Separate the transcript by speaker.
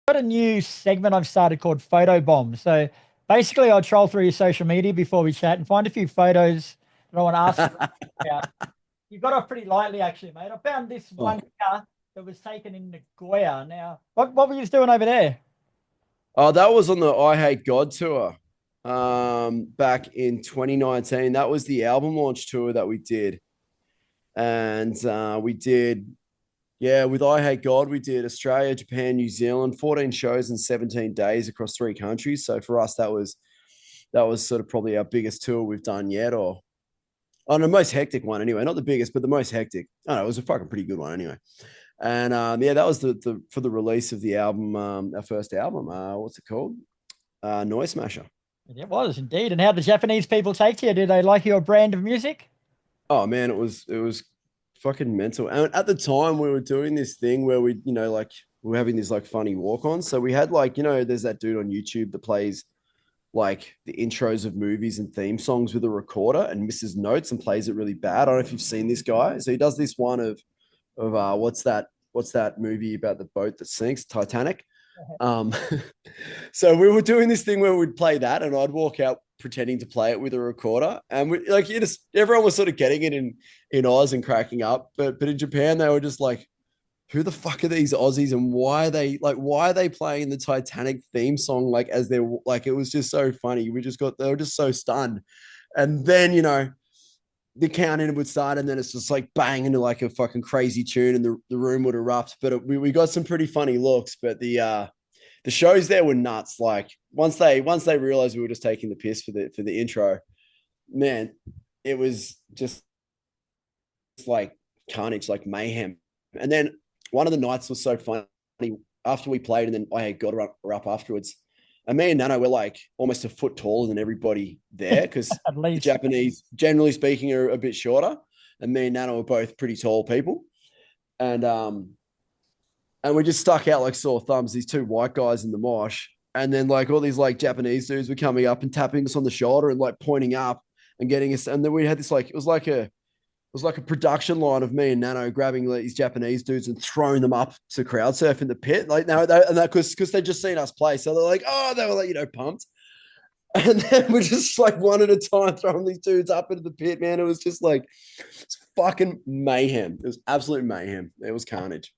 Speaker 1: Got a new segment I've started called Photo Bomb. So basically, I'll troll through your social media before we chat and find a few photos that I want to ask you about. You got off pretty lightly, actually, mate. I found this
Speaker 2: Oh,
Speaker 1: one here that was taken in Nagoya. Now, what were you doing over there?
Speaker 2: oh, that was on the I Hate God tour back in 2019. That was the album launch tour that we did. And we did, yeah, with I Hate God, we did Australia, Japan, New Zealand, 14 shows in 17 days across three countries. So for us, that was sort of probably our biggest tour we've done yet, or on the most hectic one anyway. Not the biggest, but the most hectic. I don't know, it was a fucking pretty good one anyway. And yeah, that was the for the release of the album, our first album. What's it called? Noise Smasher.
Speaker 1: It was indeed. And how did Japanese people take to you? Did they like your brand of music?
Speaker 2: Oh man, it was fucking mental. And at the time, we were doing this thing where like we were having these like funny walk-ons. So we had like there's that dude on YouTube that plays like the intros of movies and theme songs with a recorder and misses notes and plays it really bad. I don't know if you've seen this guy. So he does this one of what's that movie about the boat that sinks, Titanic. Um, so we were doing this thing where we'd play that, and I'd walk out pretending to play it with a recorder, and we like everyone was sort of getting it in Oz and cracking up, but in Japan they were just like, who the fuck are these Aussies, and why are they playing the Titanic theme song like as they're like, it was just so funny. They were just so stunned, and then the countdown would start, and then it's just like bang into like a fucking crazy tune, and the room would erupt. But we got some pretty funny looks. But the shows there were nuts. Like once they realized we were just taking the piss for the intro, man, it was just like carnage, like mayhem. And then one of the nights was so funny after we played, and then I had got her up afterwards. And me and Nano were like almost a foot taller than everybody there because
Speaker 1: At
Speaker 2: the
Speaker 1: least.
Speaker 2: Japanese, generally speaking, are a bit shorter. And me and Nano are both pretty tall people. And we just stuck out like sore thumbs, these two white guys in the mosh. And then like all these like Japanese dudes were coming up and tapping us on the shoulder and like pointing up and getting us. And then we had this like it was like a production line of me and Nano grabbing like, these Japanese dudes and throwing them up to crowd surf in the pit. Like now, and that because they just seen us play, so they're like, oh, they were like pumped. And then we're just like one at a time throwing these dudes up into the pit. Man, it was just like it's fucking mayhem. It was absolute mayhem. It was carnage.